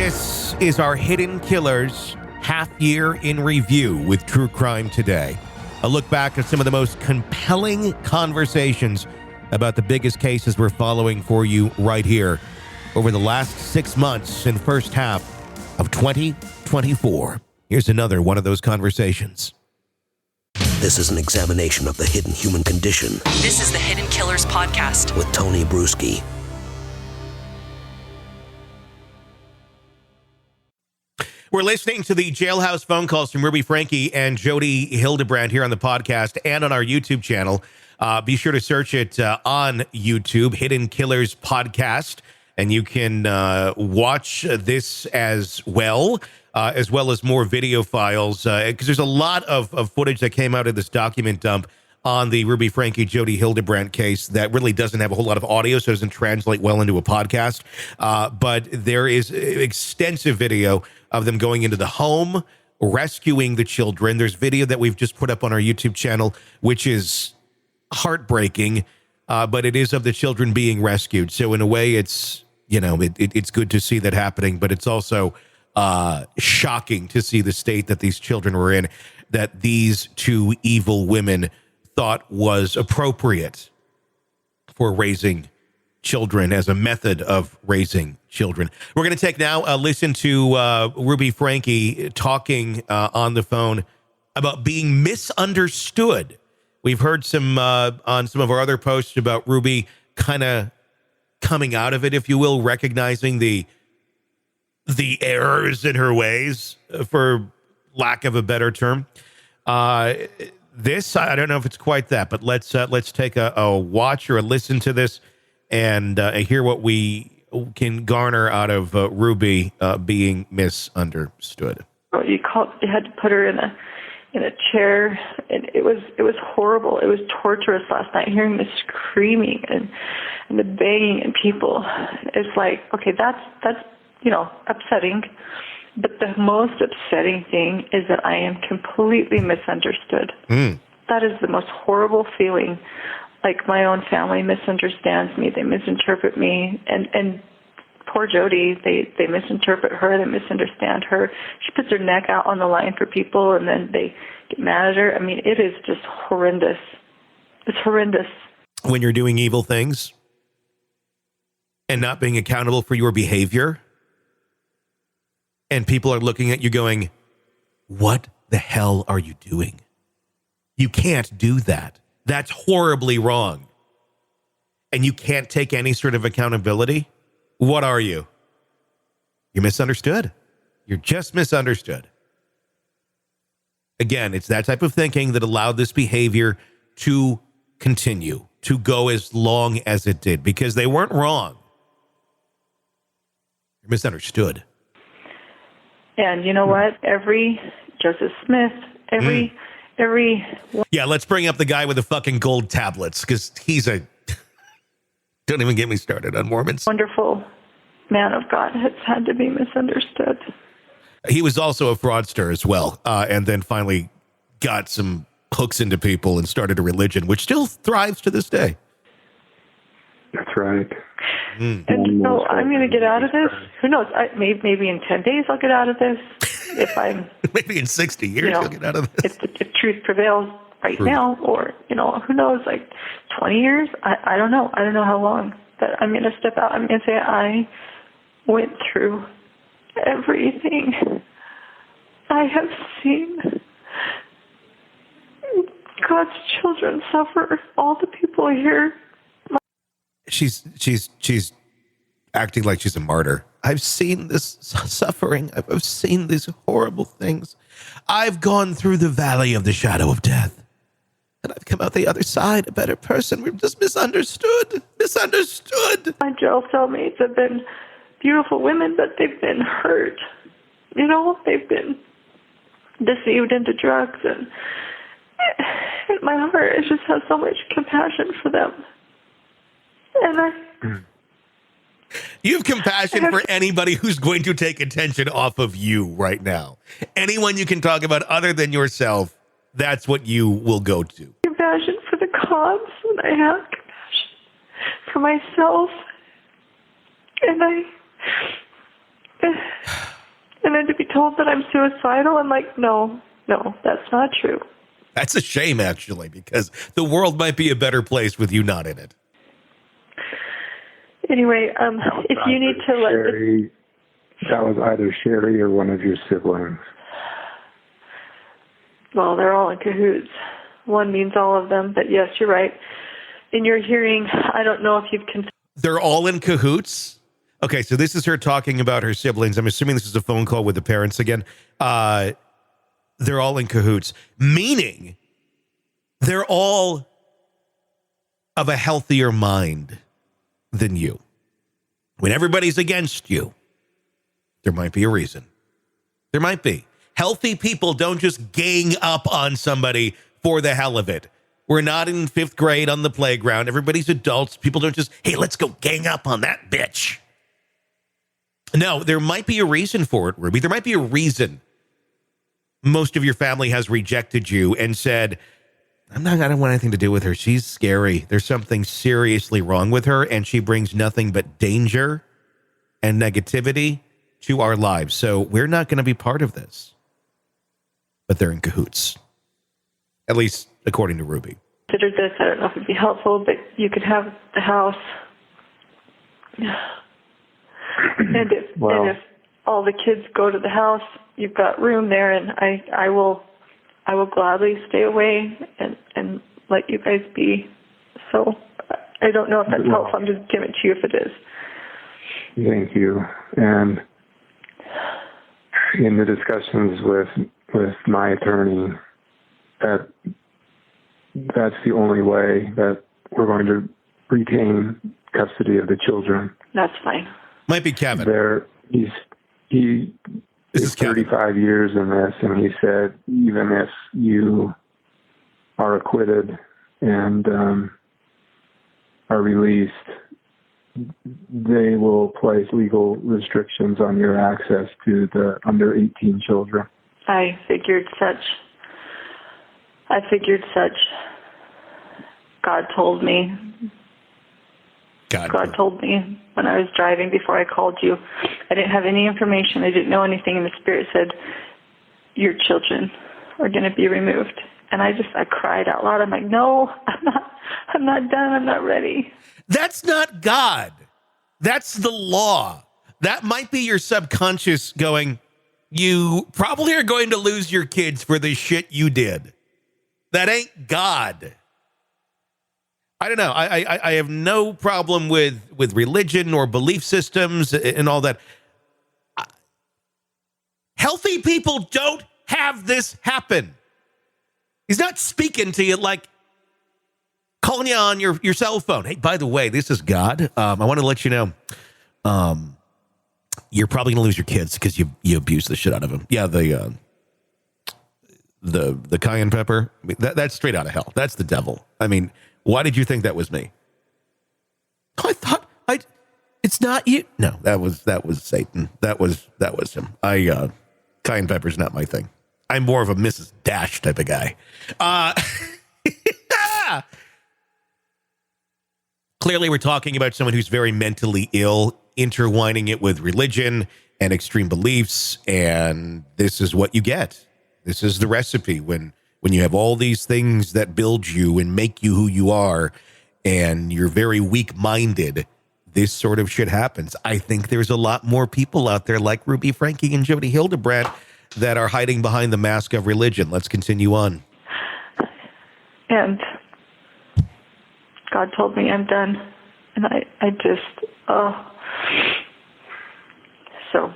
This is our Hidden Killers half year in review with True Crime Today. A look back at some of the most compelling conversations about the biggest cases we're following for you right here over the last 6 months and first half of 2024. Here's another one of those conversations. This is an examination of the hidden human condition. This is the Hidden Killers podcast with Tony Brueski. We're listening to the jailhouse phone calls from Ruby Franke and Jodi Hildebrandt here on the podcast and on our YouTube channel. Be sure to search it on YouTube, Hidden Killers Podcast, and you can watch this as well as more video files, because there's a lot of footage that came out of this document dump on the Ruby Franke, Jodi Hildebrandt case that really doesn't have a whole lot of audio, so it doesn't translate well into a podcast. But there is extensive video of them going into the home, rescuing the children. There's video that we've just put up on our YouTube channel, which is heartbreaking, but it is of the children being rescued. So in a way, it's, you know, it's good to see that happening, but it's also shocking to see the state that these children were in, that these two evil women thought was appropriate for raising children as a method of raising children. We're going to take now a listen to Ruby Franke talking on the phone about being misunderstood. We've heard some on some of our other posts about Ruby kind of coming out of it, if you will, recognizing the errors in her ways, for lack of a better term. This, I don't know if it's quite that, but let's take a watch or a listen to this and hear what we can garner out of Ruby being misunderstood. You had to put her in a chair, and it was horrible. It was torturous last night, hearing the screaming and the banging and people. It's like, okay, that's upsetting. But the most upsetting thing is that I am completely misunderstood. That is the most horrible feeling. Like, my own family misunderstands me. They misinterpret me. And poor Jodi, they misinterpret her. They misunderstand her. She puts her neck out on the line for people, and then they get mad at her. I mean, it is just horrendous. It's horrendous. When you're doing evil things and not being accountable for your behavior, and people are looking at you going, what the hell are you doing? You can't do that. That's horribly wrong. And you can't take any sort of accountability. What are you? You're misunderstood. You're just misunderstood. Again, it's that type of thinking that allowed this behavior to continue, to go as long as it did, because they weren't wrong. You're misunderstood. And you know what? Every Joseph Smith, every. Yeah, let's bring up the guy with the fucking gold tablets, because he's a. Don't even get me started on Mormons. Wonderful man of God has had to be misunderstood. He was also a fraudster as well, and then finally got some hooks into people and started a religion, which still thrives to this day. That's right. And so I'm going to get out of this. Who knows? Maybe in 10 days I'll get out of this. If I'm maybe in 60 years you'll get out of this. If truth prevails right now, or who knows, like 20 years. I don't know. I don't know how long. But I'm going to step out. I'm going to say I went through everything. I have seen God's children suffer. All the people here. She's acting like she's a martyr. I've seen this suffering. I've seen these horrible things. I've gone through the valley of the shadow of death, and I've come out the other side a better person. We're just misunderstood. My jail cellmates have been beautiful women, but they've been hurt. They've been deceived into drugs, and my heart just has so much compassion for them. And you have compassion for anybody who's going to take attention off of you right now. Anyone you can talk about other than yourself, that's what you will go to. Compassion for the cause, and I have compassion for myself. And And then to be told that I'm suicidal, I'm like, no, that's not true. That's a shame, actually, because the world might be a better place with you not in it. Anyway, if you need to let... Sherry, that was either Sherry or one of your siblings. Well, they're all in cahoots. One means all of them, but yes, you're right. In your hearing, I don't know if you've... They're all in cahoots? Okay, so this is her talking about her siblings. I'm assuming this is a phone call with the parents again. They're all in cahoots, meaning they're all of a healthier mind than you. When everybody's against you, there might be a reason. There might be. Healthy people don't just gang up on somebody for the hell of it. We're not in 5th grade on the playground. Everybody's adults. People don't just, hey, let's go gang up on that bitch. No, there might be a reason for it, Ruby. There might be a reason most of your family has rejected you and said, I don't want anything to do with her. She's scary. There's something seriously wrong with her, and she brings nothing but danger and negativity to our lives. So we're not going to be part of this. But they're in cahoots, at least according to Ruby. Considered this. I don't know if it'd be helpful, but you could have the house. And if all the kids go to the house, you've got room there, and I will gladly stay away and let you guys be. So I don't know if that's helpful. I'm just giving it to you if it is. Thank you. And in the discussions with my attorney, that's the only way that we're going to retain custody of the children. That's fine. Might be Kevin. He is 35 years in this, and he said even if you are acquitted and are released, they will place legal restrictions on your access to the under 18 children. I figured such. God told me. God told me when I was driving before I called you. I didn't have any information. I didn't know anything, and the Spirit said, your children are going to be removed. And I cried out loud. I'm like, no, I'm not done. I'm not ready. That's not God. That's the law. That might be your subconscious going, you probably are going to lose your kids for the shit you did. That ain't God. I don't know. I have no problem with religion or belief systems and all that. Healthy people don't have this happen. He's not speaking to you like calling you on your cell phone. Hey, by the way, this is God. I want to let you know you're probably going to lose your kids because you abuse the shit out of them. Yeah, the cayenne pepper, I mean, that's straight out of hell. That's the devil. I mean, why did you think that was me? I thought it's not you. No, that was Satan. That was him. Cayenne pepper's not my thing. I'm more of a Mrs. Dash type of guy. Clearly, we're talking about someone who's very mentally ill, intertwining it with religion and extreme beliefs, and this is what you get. This is the recipe when you have all these things that build you and make you who you are, and you're very weak-minded, this sort of shit happens. I think there's a lot more people out there like Ruby, Franke, and Jodi Hildebrandt that are hiding behind the mask of religion. Let's continue on. And God told me I'm done. And I just, so.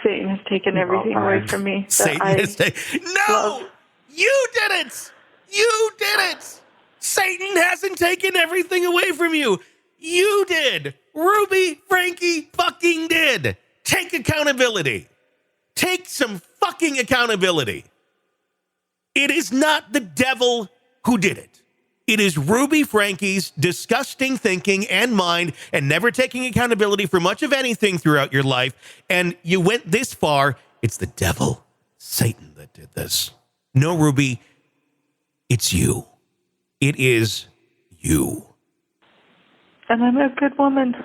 Satan has taken everything away from me. Satan has taken... No! You did it! You did it! Satan hasn't taken everything away from you. You did. Ruby, Franke fucking did. Take accountability. Take some fucking accountability. It is not the devil who did it. It is Ruby Franke's disgusting thinking and mind and never taking accountability for much of anything throughout your life. And you went this far. It's the devil, Satan, that did this. No, Ruby, it's you. It is you. And I'm a good woman.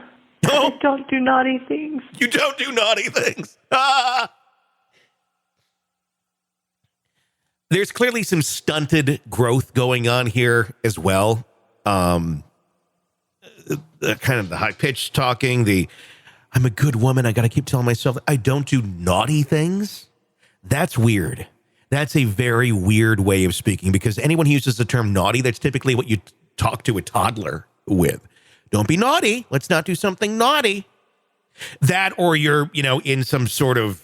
No. I don't do naughty things. You don't do naughty things. Ah! There's clearly some stunted growth going on here as well. Kind of the high-pitched talking, I'm a good woman, I got to keep telling myself I don't do naughty things. That's weird. That's a very weird way of speaking, because anyone who uses the term naughty, that's typically what you talk to a toddler with. Don't be naughty. Let's not do something naughty. That, or you're, in some sort of,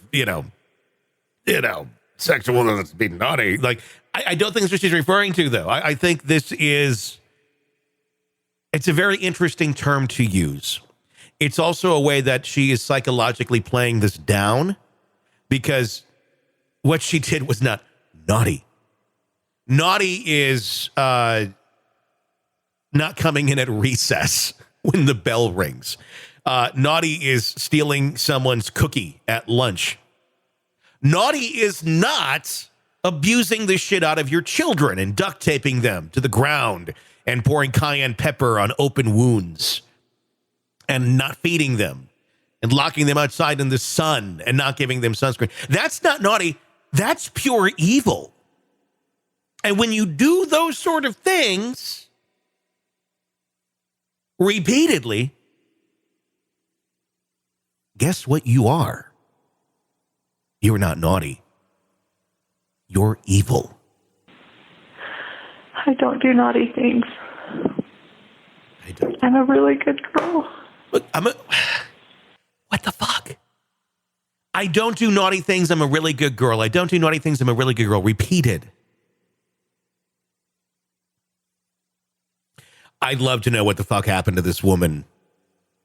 sexual that's being naughty. Like, I don't think that's what she's referring to, though. I think it's a very interesting term to use. It's also a way that she is psychologically playing this down, because what she did was not naughty. Naughty is not coming in at recess when the bell rings. Naughty is stealing someone's cookie at lunch. Naughty is not abusing the shit out of your children and duct taping them to the ground and pouring cayenne pepper on open wounds and not feeding them and locking them outside in the sun and not giving them sunscreen. That's not naughty. That's pure evil. And when you do those sort of things repeatedly, guess what you are? You're not naughty. You're evil. I don't do naughty things. I'm a really good girl. Look, what the fuck? I don't do naughty things. I'm a really good girl. I don't do naughty things. I'm a really good girl. Repeated. I'd love to know what the fuck happened to this woman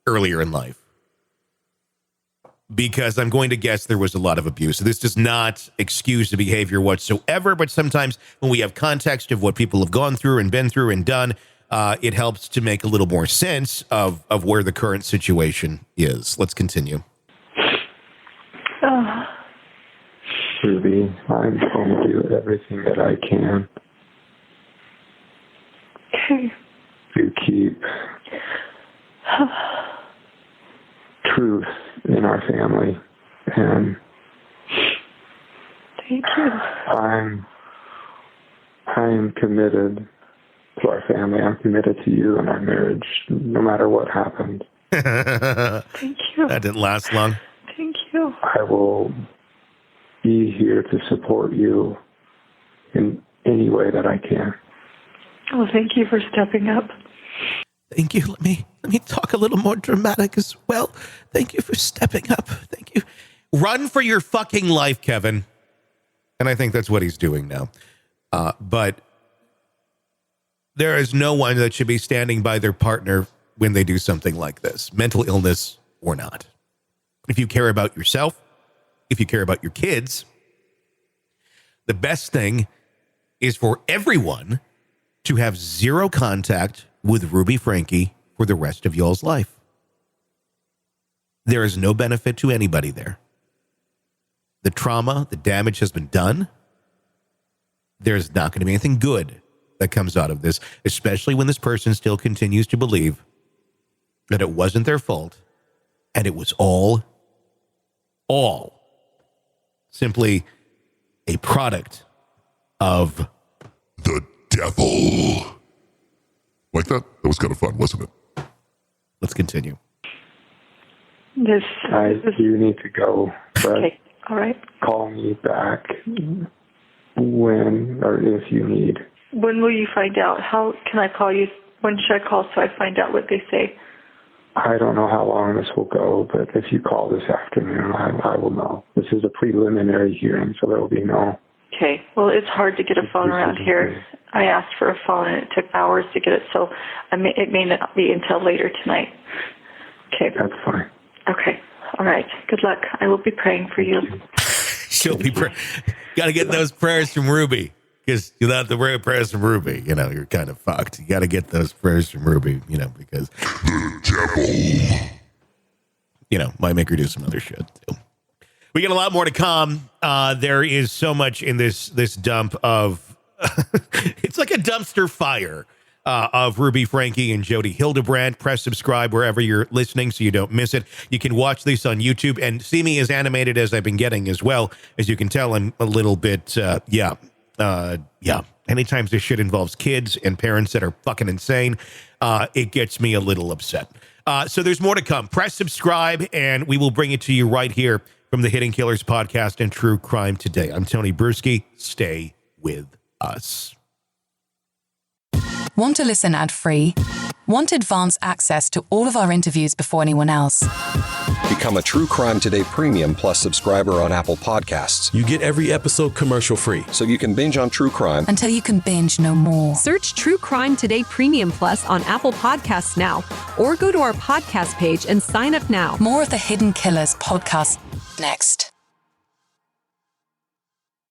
earlier in life, because I'm going to guess there was a lot of abuse. This does not excuse the behavior whatsoever, but sometimes when we have context of what people have gone through and been through and done, it helps to make a little more sense of where the current situation is. Let's continue. Ruby, I'm going to do everything that I can to keep truth in our family, and thank you. I'm committed to our family. I'm committed to you and our marriage, no matter what happens. Thank you. That didn't last long. Thank you. I will be here to support you in any way that I can. Well, thank you for stepping up. Thank you. Let me talk a little more dramatic as well. Thank you for stepping up. Thank you. Run for your fucking life, Kevin. And I think that's what he's doing now. But there is no one that should be standing by their partner when they do something like this, mental illness or not. If you care about yourself, if you care about your kids, the best thing is for everyone to have zero contact with Ruby Franke for the rest of y'all's life. There is no benefit to anybody there. The trauma, the damage has been done. There's not going to be anything good that comes out of this, especially when this person still continues to believe that it wasn't their fault and it was all simply a product of the devil. Like that? That was kind of fun, wasn't it? Let's continue. I do need to go, but okay. All right. Call me back when or if you need. When will you find out? How can I call you? When should I call so I find out what they say? I don't know how long this will go, but if you call this afternoon, I will know. This is a preliminary hearing, so there will be no... Okay. Well, it's hard to get a phone around here. I asked for a phone, and it took hours to get it, so it may not be until later tonight. Okay. That's fine. Okay. All right. Good luck. I will be praying for you. She'll be got to get those prayers from Ruby, because without the prayers from Ruby, you're kind of fucked. You got to get those prayers from Ruby, because the devil, might make her do some other shit too. We got a lot more to come. There is so much in this dump of, it's like a dumpster fire of Ruby Franke and Jodi Hildebrandt. Press subscribe wherever you're listening so you don't miss it. You can watch this on YouTube and see me as animated as I've been getting as well. As you can tell, I'm a little bit, Anytime this shit involves kids and parents that are fucking insane, it gets me a little upset. So there's more to come. Press subscribe, and we will bring it to you right here from the Hidden Killers podcast and True Crime Today. I'm Tony Brueski. Stay with us. Want to listen ad-free? Want advance access to all of our interviews before anyone else? Become a True Crime Today Premium Plus subscriber on Apple Podcasts. You get every episode commercial-free. So you can binge on true crime Until you can binge no more. Search True Crime Today Premium Plus on Apple Podcasts now, or go to our podcast page and sign up now. More of the Hidden Killers podcast next.